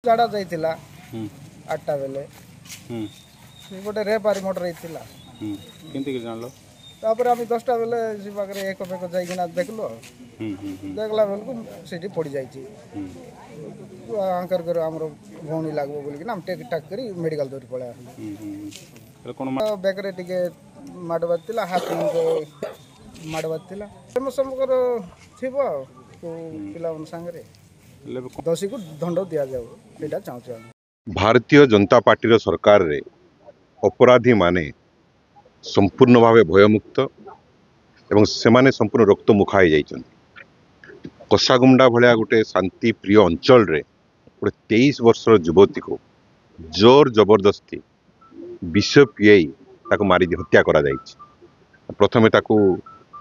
झाड़ा जाइतिला हम्म 8टा बेले हम्म गोटे रेपारी मोटर होइतिला केंती के जानलो तापर आम 10टा बेले से पाखे एक पेक जाइकिना देखलो देखला बेलू सीटी पड़ जाइए आंकर कर आमर भौणी लागबो बोलिकिना हम टेक टाक करी मेडिकल धरी पळा कौन बेकरे टिके माड बातिला हाथ मुंडे माड बातिला समकर थिबो पिला संगे दोषी को दंड दि जाऊ एटा चाहूँ हम भारतीय जनता पार्टी सरकार रे अपराधी माने संपूर्ण भाव भयमुक्त एवं सेमाने संपूर्ण रक्त मुखा हो जाइछन्ति। कसागुंडा भलिया गोटे शांति प्रिय अंचल रे गोटे 23 वर्षर युवती को जोर जबरदस्ती विष पियाई ताको मारी हत्या करा जाइछि। प्रथमे ताको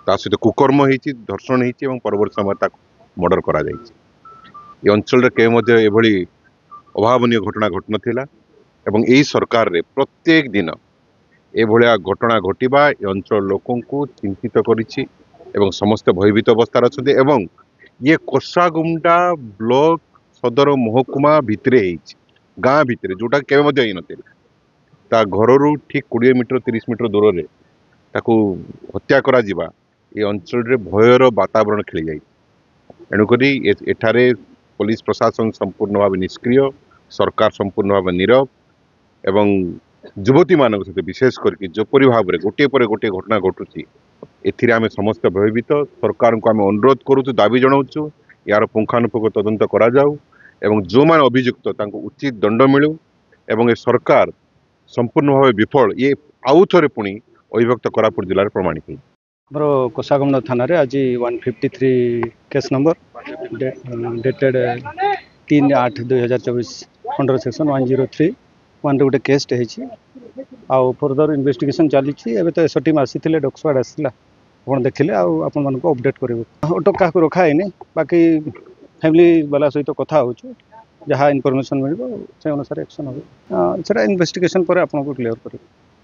ता सहित कुकर्म होइछि धर्षण होइछि एवं परवर्ती समय ताको मर्डर करा जाइछि। ए अंचल रे के मध्ये एभली अभावनीय घटना घटन एवं यही सरकार रे प्रत्येक दिन एभलिया घटना घटिबा ए अंचल लोकों को चिंतित करिछि एवं समस्त भयभीत अवस्था अच्छे एवं ये कोसागुंडा ब्लॉक सदर महकुमा भितरे गाँ भितरे जोटा केवे मध्ये होई नथिला ता घररू ठीक 20 मीटर 30 मीटर दूर रे ताकू हत्या करा जिबा ए अंचल रे भयर वातावरण खेली जाई। एणुकरी एठारे पुलिस प्रशासन संपूर्ण भाव निष्क्रिय सरकार संपूर्ण भाव नीरव एवं युवती मान सहित विशेष करके जोपरी भाव में गोटे पर गोटे घटना घटुची एथिरे आमे समस्त भयभीत सरकार को आमे अनुरोध करूँ दाबी जनाऊँ यार पुंखानुपुंख तदंत करा जाऊ एवं जो मान अभियुक्त तांको उचित दंड मिलू एवं ए सरकार संपूर्ण भाव विफल ये आउ थे पुणी अभिभक्त कोरापुट जिले में प्रमाणित है। मोर कोसागुंडा थाना रे आज 153 case number dated 3/8/2024 under section 103 one गोटे केस आउ फर्दर इन्वेस्टिगेशन चली तो एस टीम आसी डॉक्सवाड आसला आप देखिले आपण अपडेट करेंगे ऑटो क्या रखा है बाकी फैमिली वाला सहित कथा हो जहाँ इनफॉरमेशन मिल से अनुसार एक्शन हो इन्वेस्टिगेशन पर आपको क्लियर करेंगे।